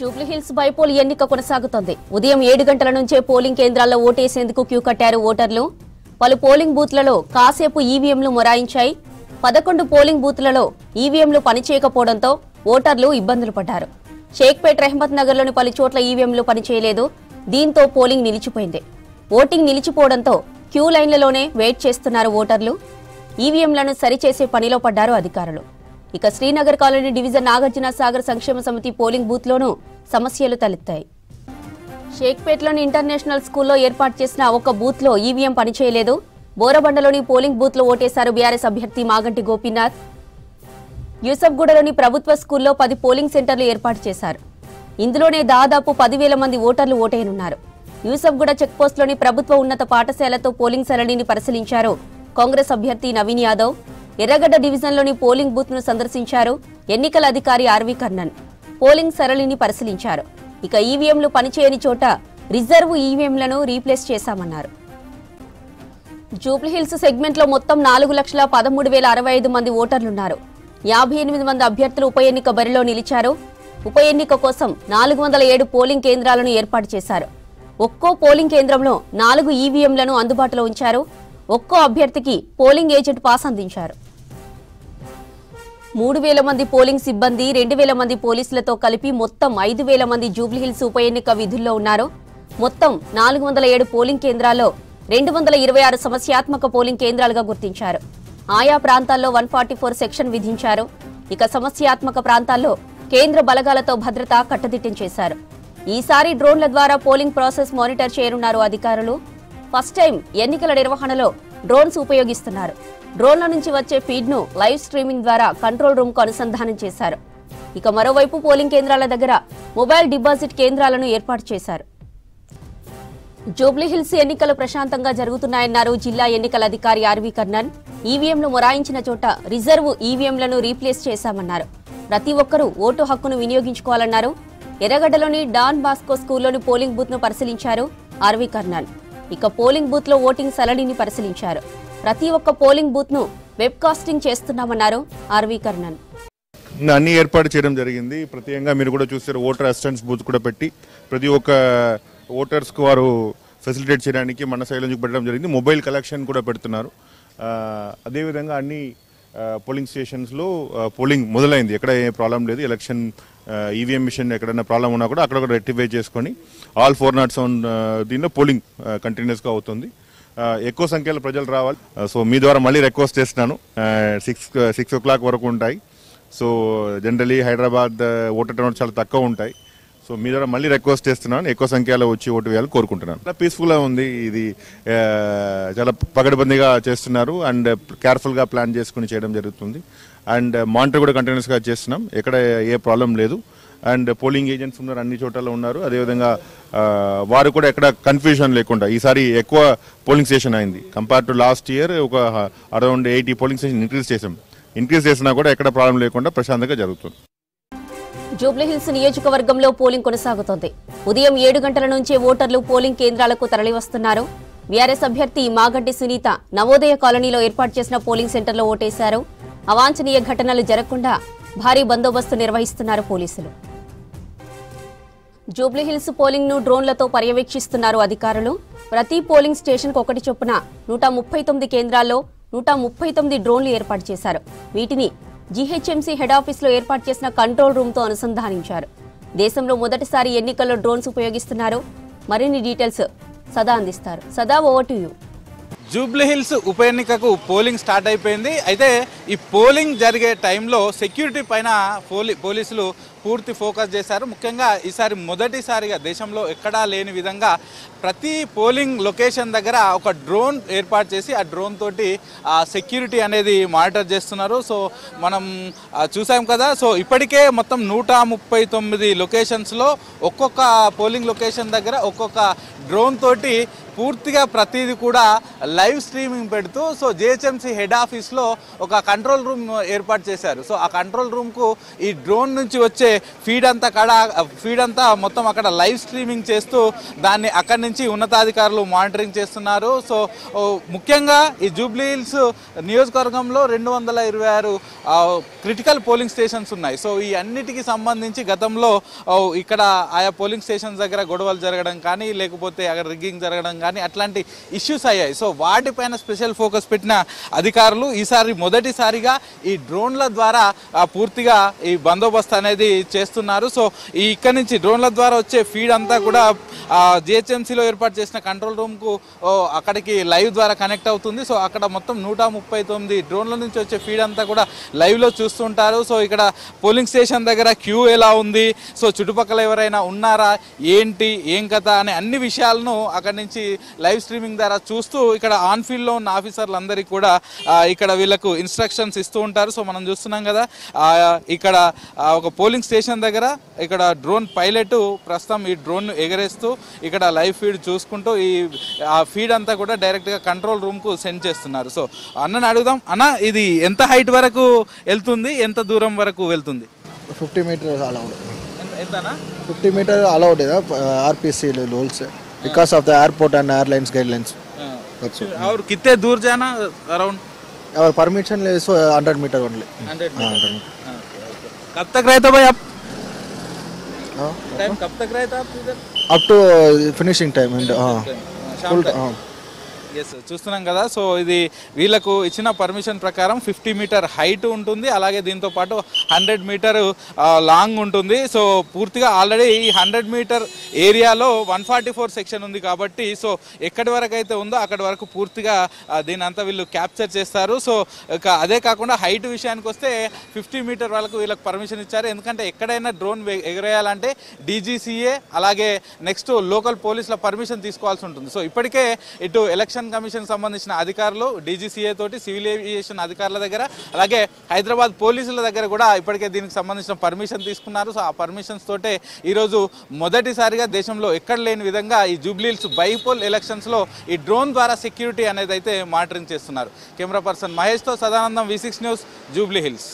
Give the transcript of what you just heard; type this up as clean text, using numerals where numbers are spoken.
Jubilee Hills bypoll ఎన్నిక కొనసాగుతోంది. ఉదయం 7 గంటల నుంచే పోలింగ్ కేంద్రాల్లో ఓటేసేందుకు క్యూ కట్టారు ఓటర్లు. పలు పోలింగ్ బూత్లలో కాసేపు ఈవీఎంలు మొరాయించాయి. 11 పోలింగ్ బూత్లలో ఈవీఎంలు పనిచేయకపోవడంతో ఓటర్లు ఇబ్బందులు పడ్డారు. షేక్పేట్, రెహమత్ నగర్లోని పలు చోట్ల ఈవీఎంలు పనిచేయలేదు. దీంతో పోలింగ్ నిలిచిపోయింది. ఓటింగ్ నిలిచిపోవడంతో క్యూ లైన్లలోనే వెయిట్ చేస్తున్నారు ఓటర్లు. ఈవీఎంలను సరిచేసే పనిలో పడ్డారు అధికారులు. ఇక శ్రీనగర్ కాలనీ డివిజన్ నాగార్జున సాగర్ సంక్షేమ సమితి పోలింగ్ బూత్లోనూ సమస్యలు తలెత్తాయి. షేక్పేట్లోని ఇంటర్నేషనల్ స్కూల్లో ఏర్పాటు చేసిన ఒక బూత్లో ఈవీఎం పనిచేయలేదు. బోరబండలోని పోలింగ్ బూత్లో ఓటేశారు బీఆర్ఎస్ అభ్యర్థి మాగంటి గోపీనాథ్. యూసఫ్గూడలోని ప్రభుత్వ స్కూల్లో 10 పోలింగ్ సెంటర్లు ఏర్పాటు చేశారు. ఇందులోనే దాదాపు 10,000 మంది ఓటర్లు ఓటేయనున్నారు. యూసఫ్గూడ చెక్పోస్టులోని ప్రభుత్వ ఉన్నత పాఠశాలతో పోలింగ్ సరళిని పరిశీలించారు కాంగ్రెస్ అభ్యర్థి నవీన్ యాదవ్. ఎర్రగడ్డ డివిజన్లోని పోలింగ్ బూత్ ను సందర్శించారు ఎన్నికల అధికారి ఆర్వీ కర్ణన్. పోలింగ్ సరళిని పరిశీలించారు. ఇక ఈవీఎంలు పనిచేయని చోట రిజర్వ్ ఈవీఎంలను రీప్లేస్ చేశామన్నారు. జూబ్లీహిల్స్ సెగ్మెంట్లో మొత్తం 4,13,065 మంది ఓటర్లున్నారు. 58 మంది అభ్యర్థులు ఉప ఎన్నిక బరిలో నిలిచారు. ఉప ఎన్నిక కోసం 407 పోలింగ్ కేంద్రాలను ఏర్పాటు చేశారు. ఒక్కో పోలింగ్ కేంద్రంలో 4 ఈవీఎంలను అందుబాటులో ఉంచారు. ఒక్కో అభ్యర్థికి పోలింగ్ ఏజెంట్ పాస్ అందించారు. 3,000 మంది పోలింగ్ సిబ్బంది, 2,000 మంది పోలీసులతో కలిపి మొత్తం 5,000 మంది జూబ్లీహిల్స్ ఉప ఎన్నిక విధుల్లో ఉన్నారు. మొత్తం 407 పోలింగ్ కేంద్రాల్లో 226 సమస్యాత్మక పోలింగ్ కేంద్రాలుగా గుర్తించారు. ఆయా ప్రాంతాల్లో 144 సెక్షన్ విధించారు. ఇక సమస్యాత్మక ప్రాంతాల్లో కేంద్ర బలగాలతో భద్రత కట్టుదిట్టం చేశారు. ఈసారి డ్రోన్ల ద్వారా పోలింగ్ ప్రాసెస్ మానిటర్ చేయనున్నారు అధికారులు. ఫస్ట్ టైం ఎన్నికల నిర్వహణలో డ్రోన్స్ ఉపయోగిస్తున్నారు. డ్రోన్ల నుంచి వచ్చే ఫీడ్ ను లైవ్ స్ట్రీమింగ్ ద్వారా కంట్రోల్ రూమ్ కు అనుసంధానం చేశారు. ఇక మరోవైపు పోలింగ్ కేంద్రాల దగ్గర మొబైల్ డిపాజిట్ కేంద్రాలను ఏర్పాటు చేశారు. జూబ్లీహిల్స్ ఎన్నికలు ప్రశాంతంగా జరుగుతున్నాయన్నారు జిల్లా ఎన్నికల అధికారి ఆర్వీ కర్ణన్. ఈవీఎంలు మొరాయించిన చోట రిజర్వ్ ఈవీఎంలను రీప్లేస్ చేశామన్నారు. ప్రతి ఒక్కరూ ఓటు హక్కును వినియోగించుకోవాలన్నారు. ఎర్రగడ్డలోని డాన్ బాస్కో స్కూల్లోని పోలింగ్ బూత్ ను పరిశీలించారు ఆర్వీ కర్ణన్. ఇక పోలింగ్ బూత్ లో ఓటింగ్ సరళిని పరిశీలించారు. ప్రతి ఒక్క పోలింగ్ బూత్ ను వెబ్ కాస్టింగ్ చేస్తున్నామన్నారు ఆర్వీ కర్ణన్. అన్ని ఏర్పాటు చేయడం జరిగింది. ప్రత్యేకంగా మీరు కూడా చూస్తారు, ఓటర్ అసిస్టెన్స్ బూత్ కూడా పెట్టి ప్రతి ఒక్క ఓటర్స్ కు వారు ఫెసిలిటేట్ చేయడానికి మన సైడ్ నుంచి పెట్టడం జరిగింది. మొబైల్ కలెక్షన్ కూడా పెడుతున్నారు. అదేవిధంగా అన్ని పోలింగ్ స్టేషన్స్లో పోలింగ్ మొదలైంది. ఎక్కడ ఏ ప్రాబ్లం లేదు. ఎలక్షన్ ఈవీఎం మిషన్ ఎక్కడైనా ప్రాబ్లం ఉన్నా కూడా అక్కడ కూడా రెక్టిఫై చేసుకొని ఆల్ 407 దీనిలో పోలింగ్ కంటిన్యూస్గా అవుతుంది. ఎక్కువ సంఖ్యలో ప్రజలు రావాలి. సో మీ ద్వారా మళ్ళీ రిక్వెస్ట్ చేస్తున్నాను, 6 o'clock వరకు ఉంటాయి. So generally Hyderabad voter turnout చాలా తక్కువ ఉంటాయి. సో మీ ద్వారా మళ్ళీ రిక్వెస్ట్ చేస్తున్నాను, ఎక్కువ సంఖ్యలో వచ్చి ఓటు వేయాలని కోరుకుంటున్నాను. చాలా పీస్ఫుల్గా ఉంది. ఇది చాలా పగడబందీగా చేస్తున్నారు అండ్ కేర్ఫుల్గా ప్లాన్ చేసుకుని చేయడం జరుగుతుంది. అండ్ మానిటర్ కూడా కంటిన్యూస్గా చేస్తున్నాం. ఎక్కడ ఏ ప్రాబ్లం లేదు. అండ్ పోలింగ్ ఏజెంట్స్ ఉన్నారు, అన్ని చోట్ల ఉన్నారు. అదేవిధంగా వారు కూడా ఎక్కడ కన్ఫ్యూజన్ లేకుండా ఈసారి ఎక్కువ పోలింగ్ స్టేషన్ అయింది. కంపేర్ టు లాస్ట్ ఇయర్ ఒక అరౌండ్ 80 పోలింగ్ స్టేషన్ ఇంక్రీజ్ చేసినా కూడా ఎక్కడ ప్రాబ్లం లేకుండా ప్రశాంతంగా జరుగుతుంది. జూబ్లీహిల్స్ నియోజకవర్గంలో పోలింగ్ కొనసాగుతోంది. ఉదయం 7 గంటల నుంచే ఓటర్లు పోలింగ్ కేంద్రాలకు తరలివస్తున్నారు. బీఆర్ఎస్ అభ్యర్థి మాగంటి సునీత నవోదయ కాలనీలో ఏర్పాటు చేసిన పోలింగ్ సెంటర్లో ఓటేశారు. అవాంఛనీయ ఘటనలు జరగకుండా భారీ బందోబస్తు నిర్వహిస్తున్నారు పోలీసులు. జూబ్లీహిల్స్ పోలింగ్ ను డ్రోన్లతో పర్యవేక్షిస్తున్నారు అధికారులు. ప్రతి పోలింగ్ స్టేషన్ కు ఒకటి చొప్పున 139 కేంద్రాల్లో 139 డ్రోన్లు ఏర్పాటు చేశారు. వీటిని జీహెచ్ఎంసీ హెడ్ ఆఫీస్ లో ఏర్పాటు చేసిన కంట్రోల్ రూమ్ తో అనుసంధానించారు. దేశంలో మొదటిసారి ఎన్నికల్లో డ్రోన్స్ ఉపయోగిస్తున్నారు. మరిన్ని డీటెయిల్స్ సదా అందిస్తారు. సదా, ఓవర్ టు యు. జూబ్లీహిల్స్ ఉప ఎన్నికకు పోలింగ్ స్టార్ట్ అయిపోయింది. అయితే ఈ పోలింగ్ జరిగే టైంలో సెక్యూరిటీ పైన పోలీసులు పూర్తి ఫోకస్ చేశారు. ముఖ్యంగా ఈసారి మొదటిసారిగా దేశంలో ఎక్కడా లేని విధంగా ప్రతి పోలింగ్ లొకేషన్ దగ్గర ఒక డ్రోన్ ఏర్పాటు చేసి ఆ డ్రోన్ తోటి సెక్యూరిటీ అనేది మానిటర్ చేస్తున్నారు. సో మనం చూసాం కదా. సో ఇప్పటికే మొత్తం 139 లొకేషన్స్లో ఒక్కొక్క పోలింగ్ లొకేషన్ దగ్గర ఒక్కొక్క డ్రోన్ తోటి పూర్తిగా ప్రతిదీ కూడా లైవ్ స్ట్రీమింగ్ పెడుతూ సో జిహెచ్ఎంసీ హెడ్ ఆఫీస్లో ఒక కంట్రోల్ రూమ్ ఏర్పాటు చేశారు. సో ఆ కంట్రోల్ రూమ్కు ఈ డ్రోన్ నుంచి వచ్చే ఫీడ్ అంతా మొత్తం అక్కడ లైవ్ స్ట్రీమింగ్ చేస్తూ దాన్ని అక్కడి నుంచి ఉన్నతాధికారులు మానిటరింగ్ చేస్తున్నారు. సో ముఖ్యంగా ఈ జూబ్లీ హిల్స్ నియోజకవర్గంలో 226 క్రిటికల్ పోలింగ్ స్టేషన్స్ ఉన్నాయి. సో ఈ అన్నిటికీ సంబంధించి గతంలో ఇక్కడ ఆయా పోలింగ్ స్టేషన్స్ దగ్గర గొడవలు జరగడం కానీ లేకపోతే అక్కడ రిగ్గింగ్ జరగడం కానీ అట్లాంటి ఇష్యూస్ అయ్యాయి. సో వాటిపైన స్పెషల్ ఫోకస్ పెట్టిన అధికారులు ఈసారి మొదటిసారిగా ఈ డ్రోన్ల ద్వారా పూర్తిగా ఈ బందోబస్తు అనేది చేస్తున్నారు. సో ఈ ఇక్కడ నుంచి డ్రోన్ల ద్వారా వచ్చే ఫీడ్ అంతా కూడా జిహెచ్ఎంసీలో ఏర్పాటు చేసిన కంట్రోల్ రూమ్కు అక్కడికి లైవ్ ద్వారా కనెక్ట్ అవుతుంది. సో అక్కడ మొత్తం 139 డ్రోన్ల నుంచి వచ్చే ఫీడ్ అంతా కూడా లైవ్లో చూస్తుంటారు. సో ఇక్కడ పోలింగ్ స్టేషన్ దగ్గర క్యూ ఎలా ఉంది, సో చుట్టుపక్కల ఎవరైనా ఉన్నారా, ఏంటి ఏం కథ అనే అన్ని విషయాలను అక్కడి నుంచి లైవ్ స్ట్రీమింగ్ ద్వారా చూస్తూ ఇక్కడ ఆన్ ఫీల్డ్లో ఉన్న ఆఫీసర్లందరికీ కూడా ఇక్కడ వీళ్ళకు ఇన్స్ట్రక్షన్స్ ఇస్తూ ఉంటారు. సో మనం చూస్తున్నాం కదా ఇక్కడ ఒక పోలింగ్ స్టేషన్ దగ్గర ఇక్కడ డ్రోన్ పైలట్ ప్రస్తుతం ఈ డ్రోన్ ఎగరేస్తూ ఇక్కడ లైవ్ ఫీడ్ చూసుకుంటూ ఆ ఫీడ్ అంతా కూడా డైరెక్ట్గా కంట్రోల్ రూమ్కు సెండ్ చేస్తున్నారు. సో అన్నని అడుగుదాం, అన్న ఇది ఎంత హైట్ వరకు వెళ్తుంది, ఎంత దూరం వరకు వెళ్తుంది? 50 meters allowed. ఎంతనా? 50 meters allowed is RPC rules because of the airport and airlines guidelines. That's all. और कितने दूर जाना around? Our permission is 100 meters only. 100 100 metre. meters. कब तक रहता भाई आप? हाँ. टाइम कब तक रहता आप इधर? Up to finishing time and शाम full तक. ఎస్ చూస్తున్నాం కదా. సో ఇది వీళ్ళకు ఇచ్చిన పర్మిషన్ ప్రకారం 50 మీటర్ హైట్ ఉంటుంది, అలాగే దీంతో పాటు 100 మీటర్ లాంగ్ ఉంటుంది. సో పూర్తిగా ఆల్రెడీ ఈ 100 మీటర్ ఏరియాలో 144 సెక్షన్ ఉంది కాబట్టి సో ఎక్కడి వరకు అయితే ఉందో అక్కడి వరకు పూర్తిగా దీని అంతా వీళ్ళు క్యాప్చర్ చేస్తారు. సో అదే కాకుండా హైట్ విషయానికి వస్తే 50 మీటర్ వరకు వీళ్ళకి పర్మిషన్ ఇచ్చారు. ఎందుకంటే ఎక్కడైనా డ్రోన్ ఎగరేయాలంటే డీజీసీఏ అలాగే నెక్స్ట్ లోకల్ పోలీసుల పర్మిషన్ తీసుకోవాల్సి ఉంటుంది. సో ఇప్పటికే ఇటు ఎలక్షన్ కమిషన్ సంబంధించిన అధికారులు డీజీసీఏ తోటి సివిల్ ఏవియేషన్ అధికారుల దగ్గర అలాగే హైదరాబాద్ పోలీసుల దగ్గర కూడా ఇప్పటికే దీనికి సంబంధించిన పర్మిషన్ తీసుకున్నారు. సో ఆ పర్మిషన్స్ తోటే ఈరోజు మొదటిసారిగా దేశంలో ఎక్కడ లేని విధంగా ఈ జూబ్లీ హిల్స్ బైపోల్ ఎలక్షన్స్లో ఈ డ్రోన్ ద్వారా సెక్యూరిటీ అనేది అయితే మానిటరింగ్ చేస్తున్నారు. కెమెరా పర్సన్ మహేష్తో Sadanandam, V6 news, Jubilee hills.